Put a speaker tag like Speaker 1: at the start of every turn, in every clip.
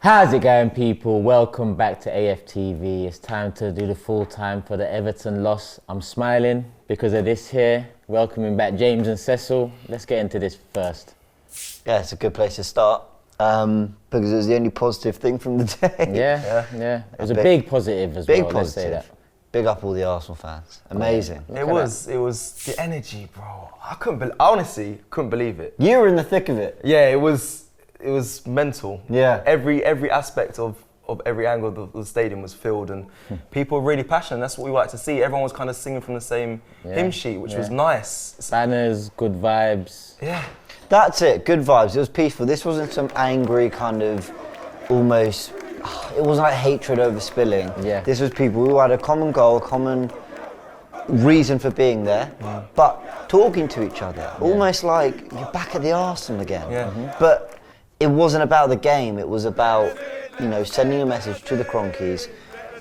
Speaker 1: How's it going, people? Welcome back to AFTV. It's time to do the full time for the Everton loss. I'm smiling because of this here. Welcoming back James and Cecil. Let's get into this first.
Speaker 2: Yeah, it's a good place to start because it was the only positive thing from the day.
Speaker 1: Yeah. It was a big positive as well.
Speaker 2: Big positive.
Speaker 1: Let's say that.
Speaker 2: Big up all the Arsenal fans. Amazing.
Speaker 3: It was the energy, bro. I honestly couldn't believe it.
Speaker 2: You were in the thick of it.
Speaker 3: Yeah, it was mental.
Speaker 2: Yeah.
Speaker 3: Every aspect of every angle of the stadium was filled, and people were really passionate. That's what we like to see. Everyone was kind of singing from the same hymn sheet, which was nice.
Speaker 1: Banners, good vibes.
Speaker 3: Yeah.
Speaker 2: That's it, good vibes. It was peaceful. This wasn't some angry kind of almost, it wasn't like hatred over spilling.
Speaker 1: Yeah.
Speaker 2: This was people who had a common goal, common reason for being there, but talking to each other. Almost like you're back at the Arsenal again.
Speaker 3: Yeah.
Speaker 2: But it wasn't about the game, it was about, sending a message to the Cronkies.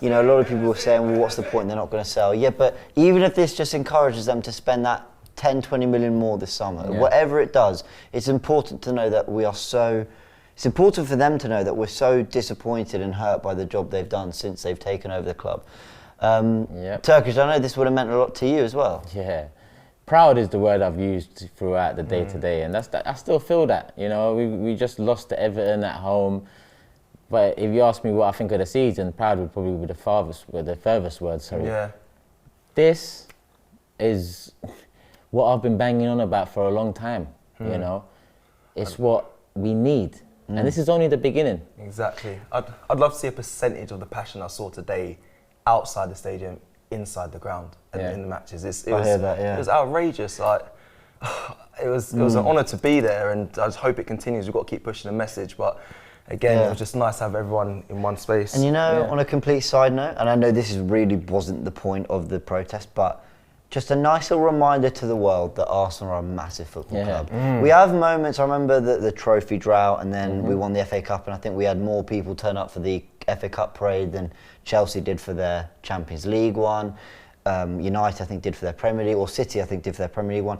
Speaker 2: A lot of people were saying, well, what's the point, they're not going to sell. Yeah, but even if this just encourages them to spend that 10, 20 million more this summer, whatever it does, it's important to know that it's important for them to know that we're so disappointed and hurt by the job they've done since they've taken over the club. Turkish, I know this would have meant a lot to you as well.
Speaker 1: Yeah. Proud is the word I've used throughout the day-to-day, and I still feel that. We just lost to Everton at home, but if you ask me what I think of the season, proud would probably be the furthest word. Sorry.
Speaker 3: Yeah.
Speaker 1: This is what I've been banging on about for a long time. It's what we need, and this is only the beginning.
Speaker 3: Exactly. I'd love to see a percentage of the passion I saw today outside the stadium, inside the ground, and in the matches. It was outrageous. It was an honour to be there, and I just hope it continues. We've got to keep pushing the message, but again, it was just nice to have everyone in one space.
Speaker 2: And on a complete side note, and I know this really wasn't the point of the protest, but just a nice little reminder to the world that Arsenal are a massive football club. We have moments, I remember the trophy drought, and then we won the FA Cup, and I think we had more people turn up for the FA Cup parade than Chelsea did for their Champions League one. United, I think, did for their Premier League, or City, I think, did for their Premier League one.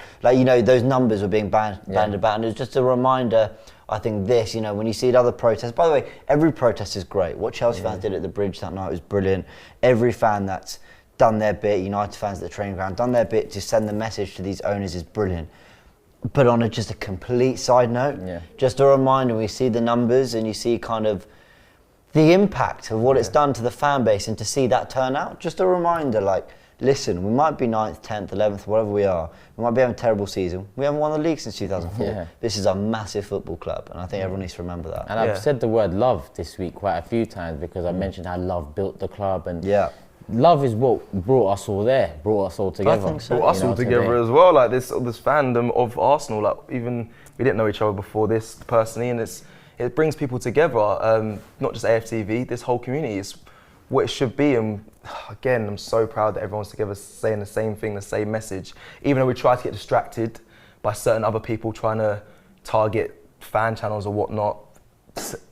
Speaker 2: Those numbers were being bandied about, and it was just a reminder, I think, when you see other protests. By the way, every protest is great. What Chelsea fans did at the bridge that night was brilliant. Every fan that's done their bit, United fans at the training ground, done their bit to send the message to these owners is brilliant. But on just a complete side note, just a reminder, we see the numbers and you see kind of the impact of what it's done to the fan base, and to see that turnout, just a reminder, listen, we might be 9th, 10th, 11th, whatever we are. We might be having a terrible season. We haven't won the league since 2004. Yeah. This is a massive football club, and I think everyone needs to remember that.
Speaker 1: And I've said the word love this week quite a few times, because I mentioned how love built the club, and love is what brought us all there, brought us all together.
Speaker 2: I think so.
Speaker 3: Brought us all together as well, this fandom of Arsenal. Even we didn't know each other before this personally, and it brings people together. Not just AFTV, this whole community is what it should be. And again, I'm so proud that everyone's together saying the same thing, the same message. Even though we try to get distracted by certain other people trying to target fan channels or whatnot,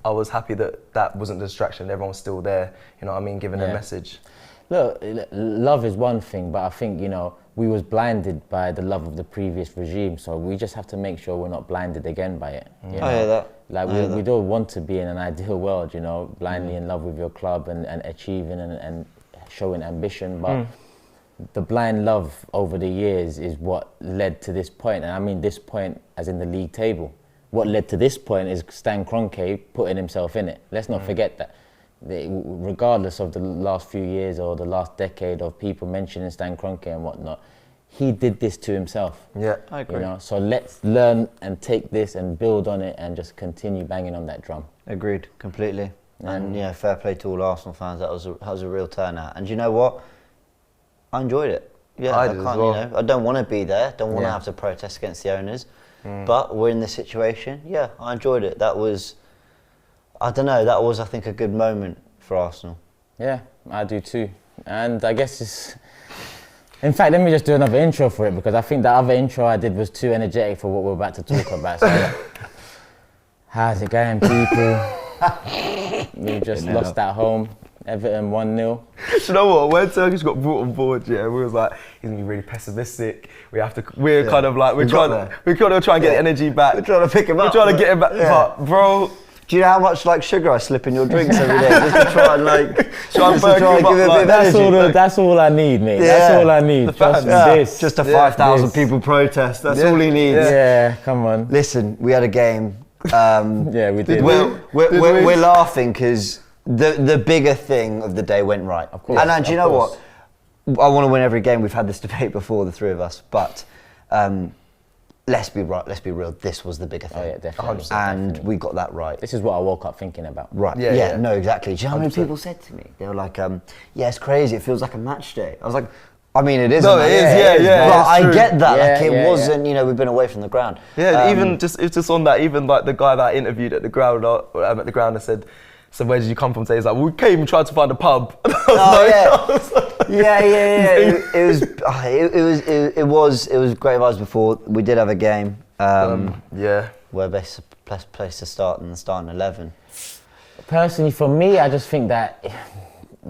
Speaker 3: I was happy that wasn't a distraction. Everyone was still there, giving a message.
Speaker 1: Look, love is one thing, but I think, we was blinded by the love of the previous regime, so we just have to make sure we're not blinded again by it.
Speaker 2: I hear that.
Speaker 1: We don't want to be in an ideal world, blindly in love with your club and achieving and showing ambition, but the blind love over the years is what led to this point, and I mean this point as in the league table. What led to this point is Stan Kroenke putting himself in it. Let's not forget that. Regardless of the last few years or the last decade of people mentioning Stan Kroenke and whatnot, he did this to himself.
Speaker 3: Yeah, I agree.
Speaker 1: So let's learn and take this and build on it and just continue banging on that drum.
Speaker 2: Agreed, completely. And fair play to all Arsenal fans. That was a real turnout. And you know what? I enjoyed it. Yeah,
Speaker 3: I did as well.
Speaker 2: I don't want to be there. Don't want to have to protest against the owners. But we're in this situation. Yeah, I enjoyed it. That was, I think, a good moment for Arsenal.
Speaker 1: Yeah, I do too. And I guess in fact, let me just do another intro for it, because I think the other intro I did was too energetic for what we're about to talk about. So, how's it going, people? We just lost at home. Everton 1-0.
Speaker 3: You know what? When Turkish got brought on board, we was like, he's gonna be really pessimistic. We're trying to try and get the energy back.
Speaker 2: We're trying to pick him up.
Speaker 3: We're trying to get him back. But bro,
Speaker 2: Do you know how much like sugar I slip in your drinks every day just to try and like
Speaker 3: give
Speaker 2: it a bit of energy?
Speaker 1: That's all I need, mate.
Speaker 2: Yeah.
Speaker 1: That's all I need.
Speaker 2: Just a 5,000 people protest. That's all he needs.
Speaker 1: Yeah, come on.
Speaker 2: Listen, we had a game.
Speaker 1: Yeah, we did.
Speaker 2: We're laughing because the bigger thing of the day went right.
Speaker 1: Of course.
Speaker 2: And do you know what? I want to win every game. We've had this debate before, the three of us, but. Let's be real. This was the bigger thing.
Speaker 1: Oh yeah, definitely.
Speaker 2: And we got that right.
Speaker 1: This is what I woke up thinking about.
Speaker 2: Right. Yeah. No, exactly. Do you know how many people said to me? They were like, "Yeah, it's crazy. It feels like a match day." I was like, "I mean, it is."
Speaker 3: No, it is. Yeah.
Speaker 2: But I get that.
Speaker 1: Yeah,
Speaker 2: like it wasn't. You know, we've been away from the ground.
Speaker 3: Yeah. It's just on that. Even like the guy that I interviewed at the ground, and said, "So where did you come from today?" He's like, "We came and tried to find a pub."
Speaker 2: Yeah. It was great vibes before. We did have a game. Where best place to start than the starting 11.
Speaker 1: Personally, for me, I just think that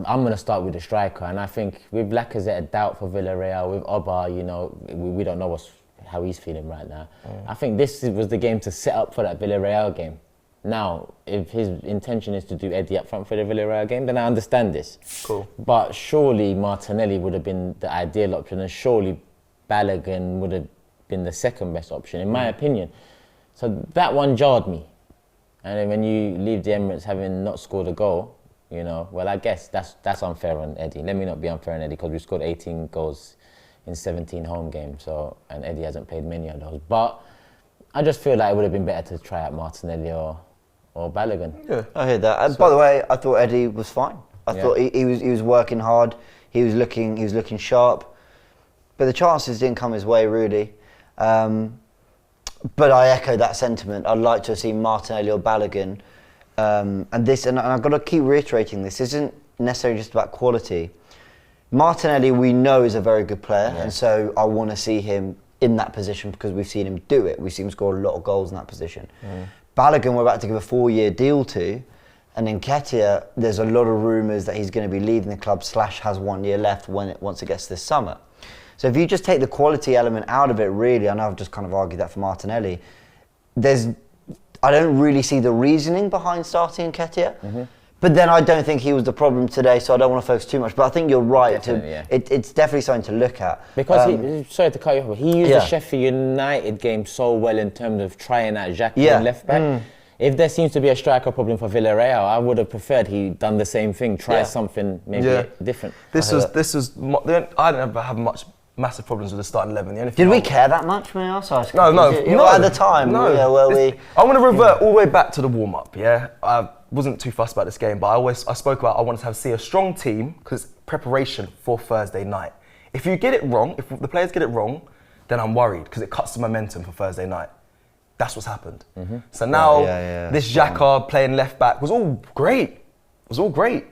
Speaker 1: I'm going to start with the striker, and I think with Lacazette a doubt for Villarreal, with Oba, you know, we don't know how he's feeling right now. I think this was the game to set up for that Villarreal game. Now, if his intention is to do Eddie up front for the Villarreal game, then I understand this.
Speaker 3: Cool.
Speaker 1: But surely Martinelli would have been the ideal option, and surely Balogun would have been the second best option, in my opinion. So that one jarred me. And then when you leave the Emirates having not scored a goal, you know, well, I guess that's unfair on Eddie. Let me not be unfair on Eddie, because we scored 18 goals in 17 home games, and Eddie hasn't played many of those. But I just feel like it would have been better to try out Martinelli or Balogun.
Speaker 2: Yeah, I heard that. And by the way, I thought Eddie was fine. I thought he was working hard. He was looking sharp, but the chances didn't come his way really. But I echo that sentiment. I'd like to have seen Martinelli or Balogun. And I've got to keep reiterating this. Isn't necessarily just about quality. Martinelli, we know, is a very good player, and so I want to see him in that position because we've seen him do it. We've seen him score a lot of goals in that position. Balogun, we're about to give a 4-year deal to, and in Nketiah, there's a lot of rumours that he's going to be leaving the club / has 1 year left once it gets this summer. So if you just take the quality element out of it, really, I know I've just kind of argued that for Martinelli, I don't really see the reasoning behind starting Nketiah. But then I don't think he was the problem today, so I don't want to focus too much. But I think you're right. It's definitely something to look at.
Speaker 1: Because, sorry to cut you off, he used the Sheffield United game so well in terms of trying out Xhaka in left back. If there seems to be a striker problem for Villarreal, I would have preferred he'd done the same thing, try something maybe different.
Speaker 3: I didn't ever have massive problems with the starting 11.
Speaker 2: Did we care that much, may I ask?
Speaker 3: No.
Speaker 2: At the time,
Speaker 3: no. I want to revert all the way back to the warm-up, I wasn't too fussed about this game, but I spoke about I wanted to see a strong team because preparation for Thursday night. If you get it wrong, if the players get it wrong, then I'm worried because it cuts the momentum for Thursday night. That's what's happened. So now this Xhaka playing left back was all great. It was all great.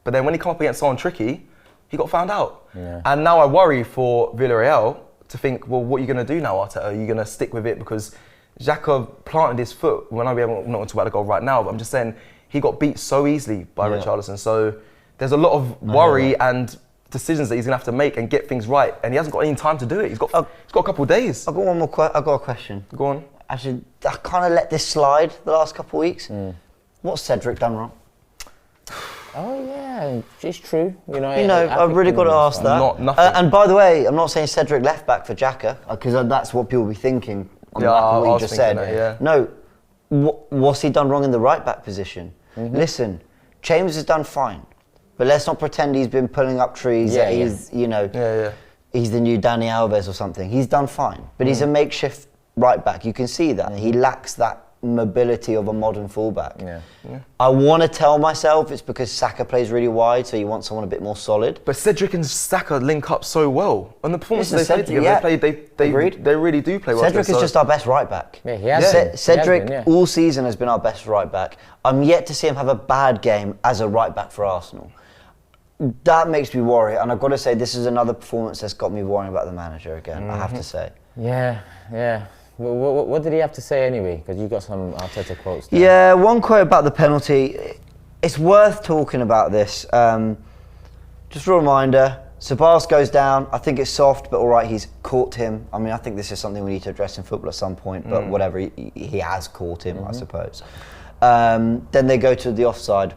Speaker 3: But then when he came up against someone tricky, he got found out. And now I worry for Villarreal to think, well, what are you going to do now, Arteta? Are you going to stick with it? Because Xhaka planted his foot. I'm not going to talk about the goal right now, but I'm just saying he got beat so easily by Richarlison. So there's a lot of worry and decisions that he's going to have to make and get things right. And he hasn't got any time to do it. He's got a couple of days.
Speaker 2: I've got one more I've got a question.
Speaker 3: Go on.
Speaker 2: Actually, I kind of let this slide the last couple of weeks. What's Cedric done wrong?
Speaker 1: Oh yeah, it's true.
Speaker 2: I've really got to ask that.
Speaker 3: Nothing.
Speaker 2: And by the way, I'm not saying Cedric left back for Xhaka because that's what people will be thinking on the back of what you just said. No, what's he done wrong in the right back position? Listen, Chambers has done fine, but let's not pretend he's been pulling up trees. He's he's the new Dani Alves or something. He's done fine, but he's a makeshift right back. You can see that he lacks that mobility of a modern fullback. I want to tell myself it's because Saka plays really wide, so you want someone a bit more solid.
Speaker 3: But Cedric and Saka link up so well, and the performances they play together, they really do play well.
Speaker 2: Cedric is just our best right back.
Speaker 1: Yeah, he has been.
Speaker 2: Cedric all season has been our best right back. I'm yet to see him have a bad game as a right back for Arsenal. That makes me worry, and I've got to say this is another performance that's got me worrying about the manager again. I have to say.
Speaker 1: Yeah. What did he have to say anyway? Because you got some Arteta quotes there.
Speaker 2: Yeah, one quote about the penalty. It's worth talking about this. Just a reminder, Sabas goes down. I think it's soft, but all right, he's caught him. I mean, I think this is something we need to address in football at some point, but whatever, he has caught him, I suppose. Then they go to the offside.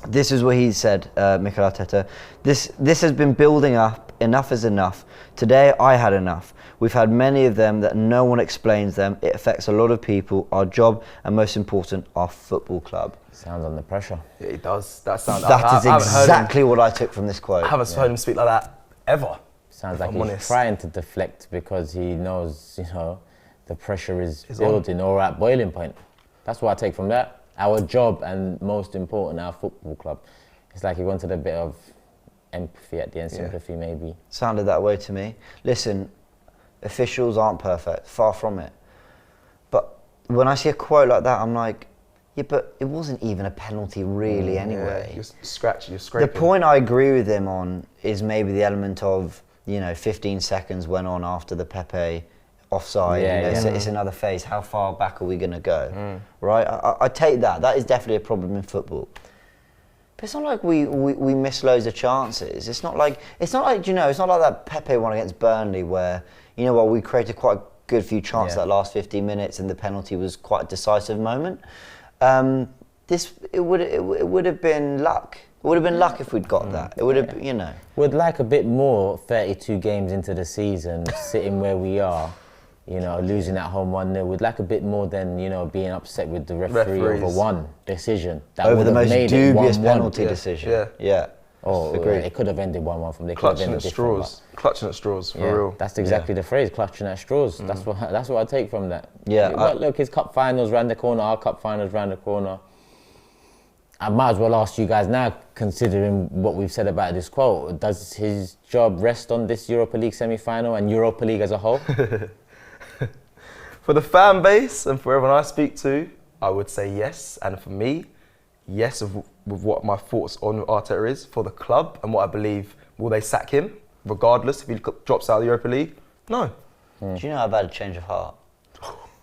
Speaker 2: This is what he said, Mikel Arteta. This has been building up. Enough is enough. Today I had enough. We've had many of them that no one explains them. It affects a lot of people, our job, and most important, our football club.
Speaker 1: Sounds under pressure.
Speaker 3: Yeah, it does. That
Speaker 2: is exactly what I took from this quote.
Speaker 3: I haven't heard him speak like that ever.
Speaker 1: Sounds like he's trying to deflect because he knows, the pressure is building or at boiling point. That's what I take from that. Our job and most important, our football club. It's like he wanted a bit of empathy at the end, sympathy maybe.
Speaker 2: Sounded that way to me. Listen, officials aren't perfect, far from it. But when I see a quote like that, I'm like, yeah, but it wasn't even a penalty really anyway.
Speaker 3: You're scratching, you're scraping.
Speaker 2: The point I agree with him on is maybe the element of, 15 seconds went on after the Pepe offside. It's another phase. How far back are we going to go? Right? I take that. That is definitely a problem in football. But it's not like we miss loads of chances. It's not like it's not like that Pepe one against Burnley where we created quite a good few chances that last 15 minutes and the penalty was quite a decisive moment. It would have been luck. It would have been luck if we'd got that. It would have,
Speaker 1: We'd like a bit more 32 games into the season, sitting where we are, losing at home 1-0. We'd like a bit more than, being upset with the referee over one decision. That
Speaker 2: over the most dubious
Speaker 1: 1-1.
Speaker 2: penalty decision. Yeah.
Speaker 1: Oh, it could have ended 1-1 from there.
Speaker 3: Clutching at straws. Clutching at straws, for real.
Speaker 1: That's exactly the phrase, clutching at straws. That's what I take from that.
Speaker 2: Yeah.
Speaker 1: Look, his cup finals round the corner, our cup finals round the corner. I might as well ask you guys now, considering what we've said about this quote, does his job rest on this Europa League semi-final and Europa League as a whole?
Speaker 3: For the fan base and for everyone I speak to, I would say yes. And for me, yes, with what my thoughts on Arteta is. For the club and what I believe, will they sack him, regardless if he drops out of the Europa League? No.
Speaker 2: Do you know I've had a change of heart?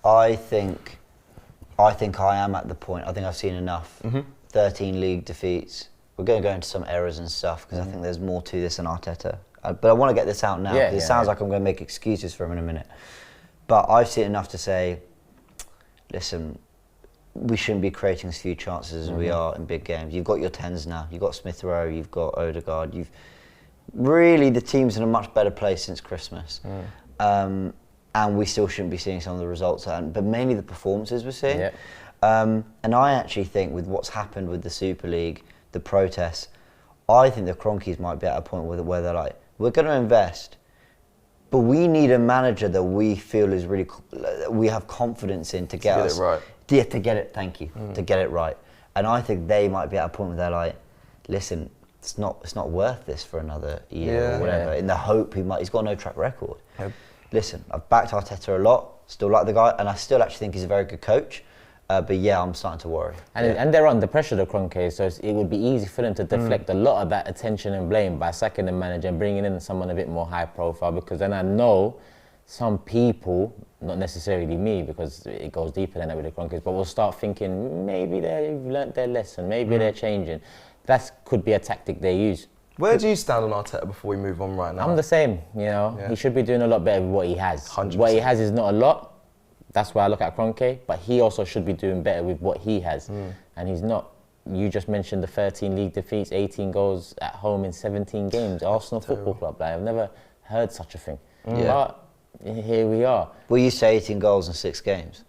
Speaker 2: I think I am at the point, I think I've seen enough. 13 league defeats. We're going to go into some errors and stuff because I think there's more to this than Arteta. But I want to get this out now because it sounds like I'm going to make excuses for him in a minute. But I've seen enough to say, listen, we shouldn't be creating as few chances as we are in big games. You've got your 10s now. You've got Smith Rowe, you've got Odegaard. Really, the team's in a much better place since Christmas. And we still shouldn't be seeing some of the results, but mainly the performances we're seeing.
Speaker 1: Yeah.
Speaker 2: And I actually think with what's happened with the Super League, the protests, I think the Cronkies might be at a point where they're like, we're going to invest, but we need a manager that we feel is really, we have confidence in to get us.
Speaker 3: It right.
Speaker 2: Yeah, to get it, thank you, to get it right. And I think they might be at a point where they're like, listen, it's not worth this for another year or whatever, in the hope he's got no track record.
Speaker 3: Yep.
Speaker 2: Listen, I've backed Arteta a lot, still like the guy, and I still actually think he's a very good coach. But yeah, I'm starting to worry.
Speaker 1: And they're under pressure, the Kroenke, so it would be easy for them to deflect a lot of that attention and blame by sacking the manager and bringing in someone a bit more high profile, because then I know some people, not necessarily me, because it goes deeper than that with the Kroenkes, but will start thinking maybe they've learnt their lesson, maybe they're changing. That could be a tactic they use.
Speaker 3: Where do you stand on Arteta before we move on right now?
Speaker 1: I'm the same, He should be doing a lot better with what he has.
Speaker 3: 100%.
Speaker 1: What he has is not a lot. That's why I look at Kroenke, but he also should be doing better with what he has. And he's not. You just mentioned the 13 league defeats, 18 goals at home in 17 games. Arsenal Football Club, I've never heard such a thing. But here we are.
Speaker 2: We're used to 18 goals in 6 games.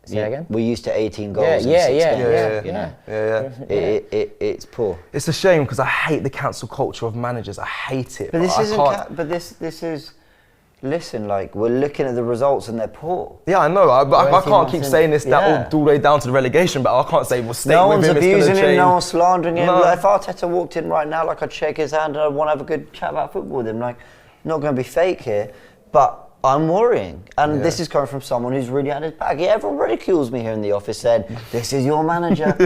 Speaker 1: Say that again?
Speaker 2: We're used to 18 goals in 6 games. It's poor.
Speaker 3: It's a shame because I hate the cancel culture of managers. I hate it.
Speaker 2: But this is. Listen, we're looking at the results and they're poor.
Speaker 3: Yeah, I know, but I can't keep saying this all the way down to the relegation, but I can't say we'll stay with him.
Speaker 2: No one's abusing him, no one's slandering him. If Arteta walked in right now, I'd shake his hand and I'd want to have a good chat about football with him. Not going to be fake here, but I'm worrying. And this is coming from someone who's really had his back. Everyone ridicules me here in the office, said, this is your manager.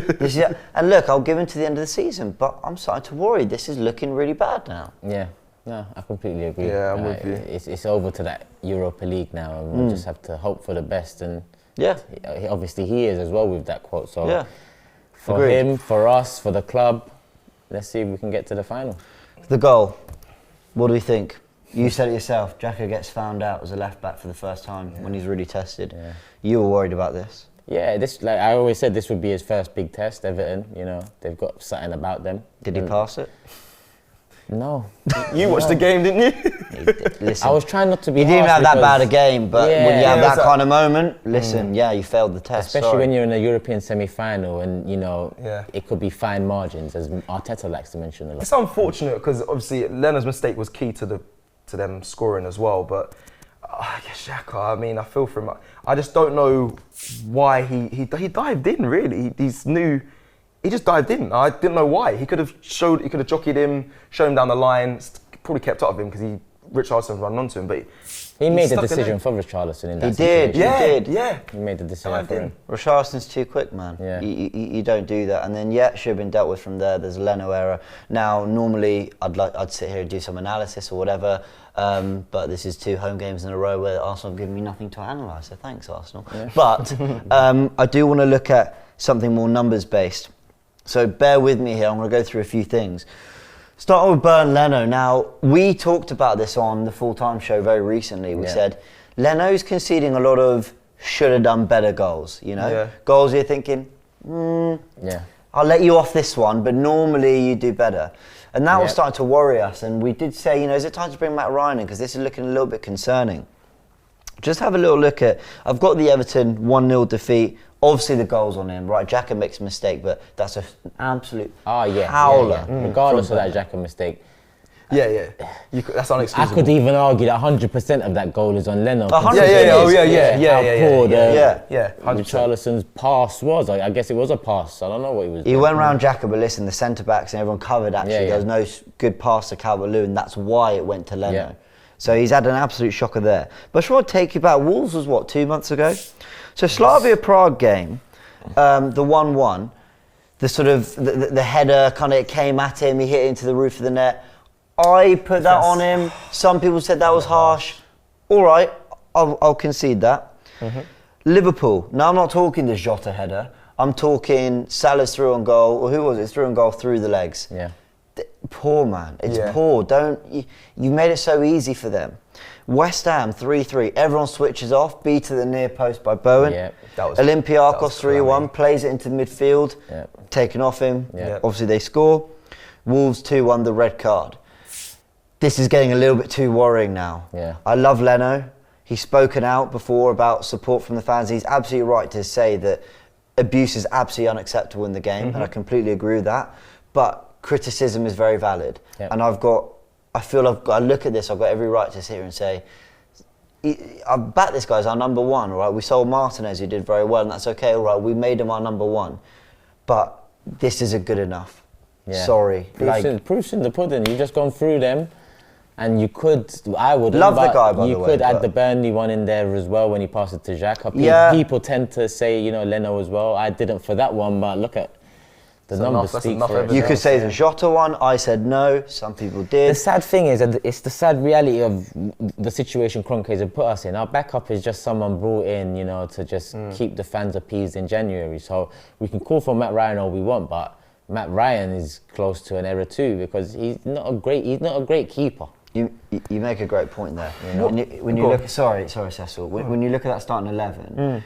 Speaker 2: And look, I'll give him to the end of the season, but I'm starting to worry. This is looking really bad now.
Speaker 1: Yeah. No, I completely agree.
Speaker 3: Yeah, I'm with you.
Speaker 1: It's over to that Europa League now, and we'll just have to hope for the best. And obviously he is as well with that quote. So for him, for us, for the club, let's see if we can get to the final.
Speaker 2: The goal. What do we think? You said it yourself. Xhaka gets found out as a left back for the first time when he's really tested. Yeah. You were worried about this.
Speaker 1: Yeah, this, like I always said, this would be his first big test, Everton. You know, they've got something about them.
Speaker 2: Did he pass it?
Speaker 1: No.
Speaker 3: You watched the game, didn't you?
Speaker 2: Listen,
Speaker 1: I was trying not to be
Speaker 2: you didn't
Speaker 1: harsh
Speaker 2: have that
Speaker 1: because-
Speaker 2: bad a game, but when you have that kind of moment, listen, you failed the test.
Speaker 1: Especially when you're in a European semi-final and, you know,
Speaker 3: Yeah.
Speaker 1: it could be fine margins, as Arteta likes to mention a lot.
Speaker 3: It's unfortunate because obviously Leno's mistake was key to them scoring as well. But I guess Xhaka, I mean, I feel for him. I just don't know why he dived in. Really, he just dived in. I didn't know why. He could have jockeyed him, shown him down the line. Probably kept up of him because Richarlison run onto him, but
Speaker 1: he made the decision for Richarlison in that
Speaker 2: situation.
Speaker 3: He did.
Speaker 1: He made the decision for him.
Speaker 2: Richarlison's too quick, man.
Speaker 1: Yeah.
Speaker 2: You don't do that. And then, should have been dealt with from there. There's a Leno error. Now, normally, I'd sit here and do some analysis or whatever, but this is 2 home games in a row where Arsenal have given me nothing to analyse, so thanks, Arsenal. Yeah. But I do want to look at something more numbers-based. So bear with me here, I'm going to go through a few things. Starting with Burn Leno. Now, we talked about this on the full-time show very recently. We said, Leno's conceding a lot of should have done better goals, you know?
Speaker 3: Yeah.
Speaker 2: Goals you're thinking, I'll let you off this one, but normally you do better. And that was starting to worry us. And we did say, you know, is it time to bring Matt Ryan in? Because this is looking a little bit concerning. Just have a little look at, I've got the Everton 1-0 defeat. Obviously the goal's on him, right? Xhaka makes a mistake, but that's an absolute howler.
Speaker 1: Regardless of that Xhaka mistake.
Speaker 3: Yeah. That's unexcusable.
Speaker 1: I could even argue that 100% of that goal is on Leno.
Speaker 3: Yeah.
Speaker 1: How poor Richarlison's pass was. I guess it was a pass. I don't know what he was doing.
Speaker 2: He went round Xhaka, but listen, the centre-backs and everyone covered actually. There was no good pass to Calvert-Lewin, and that's why it went to Leno.
Speaker 1: Yeah.
Speaker 2: So he's had an absolute shocker there. But I want to take you back. Wolves was what, 2 months ago? So Slavia Prague game, the 1-1, the sort of the header kind of came at him. He hit it into the roof of the net. I put that on him. Some people said that was harsh. All right, I'll concede that. Liverpool. Now I'm not talking the Jota header. I'm talking Salah's through on goal, or who was it? Through on goal through the legs.
Speaker 1: Yeah.
Speaker 2: Poor man. It's poor. You made it so easy for them. West Ham 3-3. Everyone switches off. B to the near post by Bowen.
Speaker 1: Yeah,
Speaker 2: Olympiacos 3-1. Plays it into midfield. Yeah. Taken off him. Yeah. Obviously they score. Wolves 2-1. The red card. This is getting a little bit too worrying now.
Speaker 1: Yeah.
Speaker 2: I love Leno. He's spoken out before about support from the fans. He's absolutely right to say that abuse is absolutely unacceptable in the game, and I completely agree with that. But criticism is very valid, and I look at this, I've got every right to sit here and say, I bet this guy's our number one, right? We sold Martinez, who did very well, and that's okay, all right, we made him our number one. But this isn't good enough. Yeah. Sorry.
Speaker 1: Proof's in the pudding. You've just gone through them, and you could, I would
Speaker 2: love the guy, by the way.
Speaker 1: You could add the Burnley one in there as well when he passed it to Xhaka. People tend to say, you know, Leno as well. I didn't for that one, but look at the numbers speak for it.
Speaker 2: You could say the Jota one. I said no. Some people did.
Speaker 1: The sad thing is, and it's the sad reality of the situation Kroenkes have put us in. Our backup is just someone brought in, you know, to just keep the fans appeased in January. So we can call for Matt Ryan all we want, but Matt Ryan is close to an error too, because he's not a great keeper.
Speaker 2: You make a great point there. You know, when you look, sorry, Cecil. When you look at that starting 11.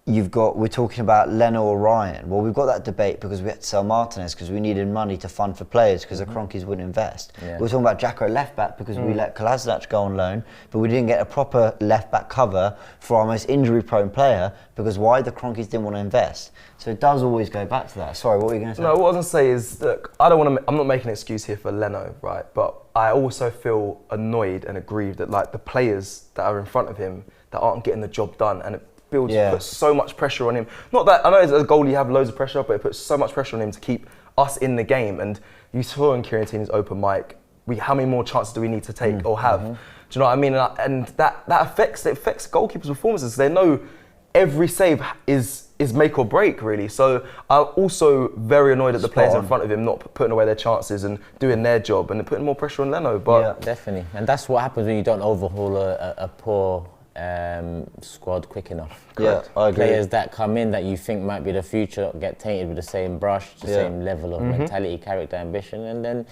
Speaker 2: We're talking about Leno or Ryan. Well, we've got that debate because we had to sell Martinez because we needed money to fund for players because the Kroenkes wouldn't invest. Yeah. We're talking about Xhaka left back because we let Kolasinac go on loan, but we didn't get a proper left back cover for our most injury prone player because why? The Kroenkes didn't want to invest. So it does always go back to that. Sorry, what were you going to say?
Speaker 3: No, what I was going to say is, look, I'm not making an excuse here for Leno, right? But I also feel annoyed and aggrieved that like the players that are in front of him that aren't getting the job done, and it puts so much pressure on him. Not that, I know as a goalie you have loads of pressure, but it puts so much pressure on him to keep us in the game. And you saw in Kieran Tierney's open mic, how many more chances do we need to take or have? Do you know what I mean? And that affects goalkeepers' performances. They know every save is make or break, really. So I'm also very annoyed at the players in front of him not putting away their chances and doing their job and putting more pressure on Leno. But
Speaker 1: definitely. And that's what happens when you don't overhaul a poor squad quick enough.
Speaker 2: Correct. Yeah, I agree.
Speaker 1: Players that come in that you think might be the future get tainted with the same brush, the same level of mentality, character, ambition, and then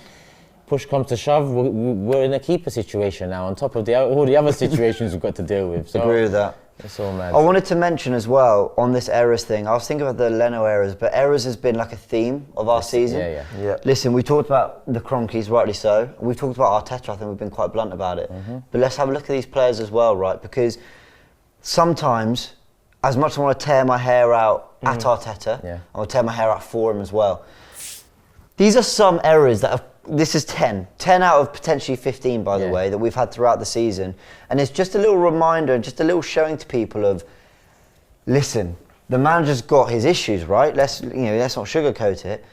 Speaker 1: push comes to shove, we're in a keeper situation now on top of all the other situations we've got to deal with. So
Speaker 2: agree with that.
Speaker 1: It's all mad.
Speaker 2: I wanted to mention as well on this errors thing. I was thinking about the Leno errors, but errors has been like a theme of our season.
Speaker 3: Yeah.
Speaker 2: Listen, we talked about the Cronkies, rightly so. We've talked about Arteta. I think we've been quite blunt about it. But let's have a look at these players as well, right? Because sometimes, as much as I want to tear my hair out at Arteta, I want to tear my hair out for him as well. These are some errors that have. This is 10 out of potentially 15, by the way, that we've had throughout the season. And it's just a little reminder, just a little showing to people of, listen, the manager's got his issues, right? Let's not sugarcoat it.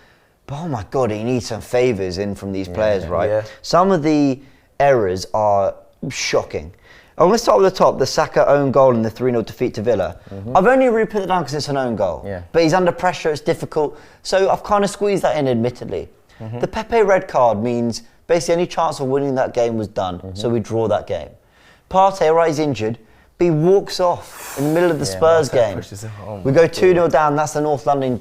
Speaker 2: But oh my God, he needs some favours in from these players, right?
Speaker 3: Yeah.
Speaker 2: Some of the errors are shocking. I want to start with the top, the Saka own goal and the 3-0 defeat to Villa. I've only really put it down because it's an own goal. But he's under pressure, it's difficult. So I've kind of squeezed that in, admittedly. The Pepe red card means basically any chance of winning that game was done, so we draw that game. Partey, right, he's injured, but he walks off in the middle of the Spurs game. We go 2-0 down, that's the North London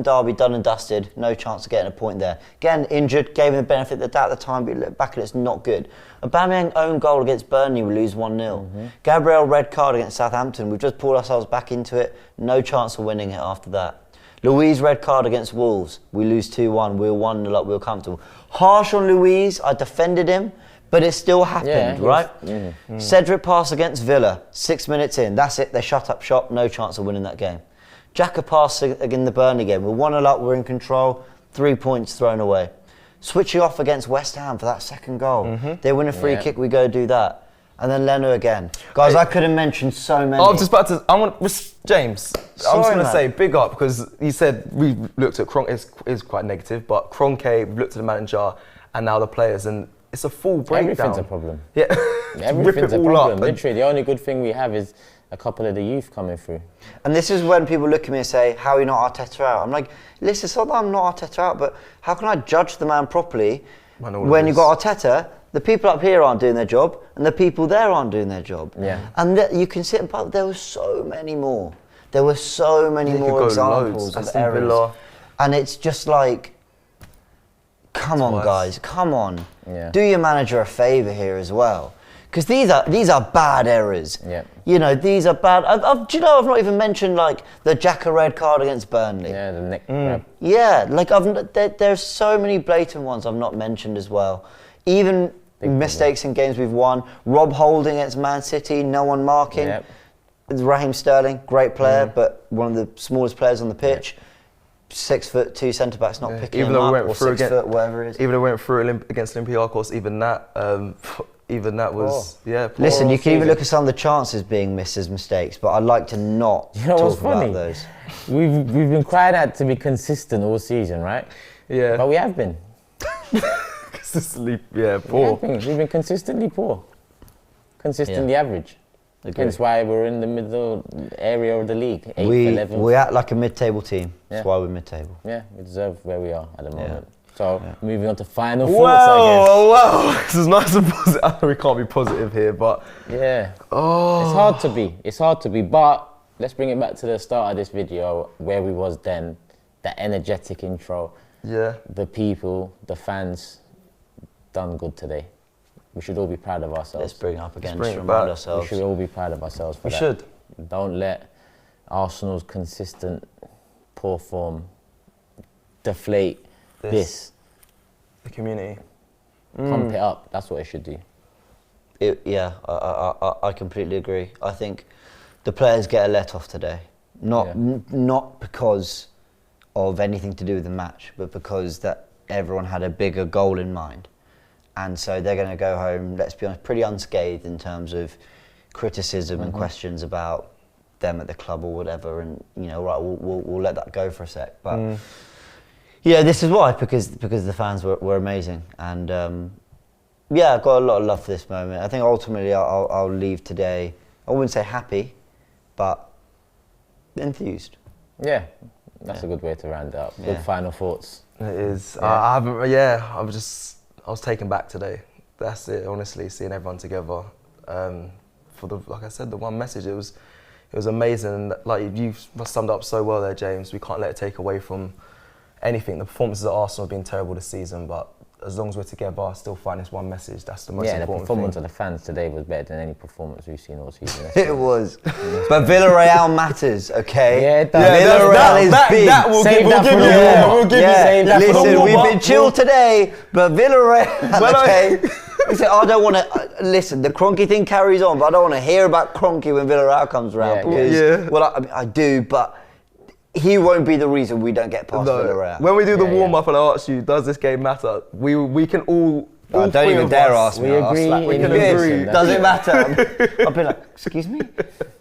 Speaker 2: derby done and dusted, no chance of getting a point there. Again, injured, gave him the benefit of the doubt at the time, but you look back at it, it's not good. Aubameyang own goal against Burnley, we lose 1-0. Gabriel red card against Southampton, we've just pulled ourselves back into it, no chance of winning it after that. Luiz red card against Wolves. We lose 2-1. We were 1-0 up. We were comfortable. Harsh on Luiz. I defended him, but it still happened, right? Cedric pass against Villa. 6 minutes in. That's it. They shut up shop. No chance of winning that game. Xhaka pass in the Burnley game. We're 1-0 up. We're in control. 3 points thrown away. Switching off against West Ham for that second goal. They win a free kick. We go do that. And then Leno again. Guys, I could have mentioned so many.
Speaker 3: I was just about to... James, I was going to say, big up, because you said we looked at Kroenke, is quite negative, but Kroenke, we looked at the manager and now the players, and it's a full breakdown.
Speaker 1: Everything's a problem.
Speaker 3: Yeah.
Speaker 1: Everything's a problem. Literally, the only good thing we have is a couple of the youth coming through.
Speaker 2: And this is when people look at me and say, how are you not Arteta out? I'm like, listen, it's not that I'm not Arteta out, but how can I judge the man properly when you've got Arteta? The people up here aren't doing their job, and the people there aren't doing their job. And you can sit, but there were so many more. There were so many more examples of errors. And it's just like, come on, guys, come on. Do your manager a favour here as well. Because these are bad errors. You know, these are bad. Do you know, I've not even mentioned like the Xhaka red card against Burnley.
Speaker 1: Yeah, the neck grab.
Speaker 2: Yeah, like there's so many blatant ones I've not mentioned as well. Even mistakes in games we've won. Rob Holding against Man City, no one marking. Raheem Sterling, great player, but one of the smallest players on the pitch. 6'2" centre backs not picking him up, or 6 foot, whatever it is.
Speaker 3: Even though we went through against Olympiacos, even that was
Speaker 2: Listen, you can even look at some of the chances being missed as mistakes, but I'd like to not talk about those.
Speaker 1: We've been crying out to be consistent all season, right?
Speaker 3: Yeah.
Speaker 1: But we have been.
Speaker 3: Consistently, poor.
Speaker 1: We've been consistently poor. Consistently average. Hence why we're in the middle area of the league. 8th, 11th.
Speaker 2: We act like a mid-table team. That's why we're mid-table.
Speaker 1: Yeah, we deserve where we are at the moment. So, moving on to final thoughts, I guess.
Speaker 3: Wow, this is nice and positive. I know we can't be positive here, but...
Speaker 1: Yeah. It's hard to be. It's hard to be, but let's bring it back to the start of this video, where we was then. That energetic intro.
Speaker 3: Yeah.
Speaker 1: The people, the fans, done good today. We should all be proud of ourselves.
Speaker 2: Let's bring it up again, just remind ourselves.
Speaker 1: We should all be proud of ourselves for that.
Speaker 3: We should.
Speaker 1: Don't let Arsenal's consistent poor form deflate this.
Speaker 3: The community.
Speaker 1: Pump it up, that's what it should do.
Speaker 2: I completely agree. I think the players get a let-off today. Not because of anything to do with the match, but because that everyone had a bigger goal in mind. And so they're going to go home, let's be honest, pretty unscathed in terms of criticism and questions about them at the club or whatever. And, you know, right, we'll let that go for a sec. But yeah, this is why, because the fans were amazing. And I've got a lot of love for this moment. I think ultimately I'll leave today, I wouldn't say happy, but enthused.
Speaker 1: Yeah, that's a good way to round it up. Good final thoughts.
Speaker 3: It is. I was taken back today. That's it, honestly, seeing everyone together. Like I said, the one message, it was amazing. Like you summed up so well there, James. We can't let it take away from anything. The performances at Arsenal have been terrible this season, but as long as we're together, I still find this one message. That's the most
Speaker 1: Yeah, the
Speaker 3: important
Speaker 1: performance
Speaker 3: thing.
Speaker 1: of the fans today was better than any performance we've seen all season.
Speaker 2: It was. But Villarreal matters, okay?
Speaker 1: Yeah, it does.
Speaker 2: Villarreal is big.
Speaker 3: We'll
Speaker 1: Save
Speaker 3: give,
Speaker 1: that
Speaker 3: we'll
Speaker 1: for
Speaker 3: give
Speaker 1: the
Speaker 3: you.
Speaker 1: warm-up.
Speaker 3: We'll give
Speaker 2: Yeah,
Speaker 3: you. That for the
Speaker 2: listen, we've
Speaker 3: warm-up.
Speaker 2: been chill today, but Villarreal, okay? Listen, I don't want to, listen, the Kroenke thing carries on, but I don't want to hear about Kroenke when Villarreal comes around.
Speaker 1: Yeah,
Speaker 2: because,
Speaker 3: yeah.
Speaker 2: well, I mean, I do, but he won't be the reason we don't get past Villarreal.
Speaker 3: When we do the
Speaker 1: Yeah, yeah.
Speaker 3: warm-up and I ask you, does this game matter? We can all
Speaker 2: I don't
Speaker 3: three
Speaker 2: even
Speaker 3: of
Speaker 2: dare
Speaker 3: us,
Speaker 2: ask me.
Speaker 1: we
Speaker 2: I'll
Speaker 1: agree
Speaker 2: slap
Speaker 3: We
Speaker 2: you.
Speaker 3: can
Speaker 2: Yes,
Speaker 3: agree.
Speaker 2: Does it matter? I'll be like, excuse me?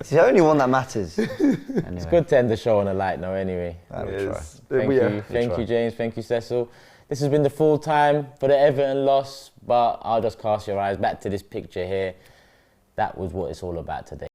Speaker 2: It's the only one that matters. Anyway,
Speaker 1: It's good to end the show on a light note anyway.
Speaker 2: we'll try.
Speaker 3: Yes.
Speaker 1: Thank
Speaker 3: Yeah.
Speaker 1: you. Thank
Speaker 2: try.
Speaker 1: you, James. Thank you, Cecil. This has been the full time for the Everton loss, but I'll just cast your eyes back to this picture here. That was what it's all about today.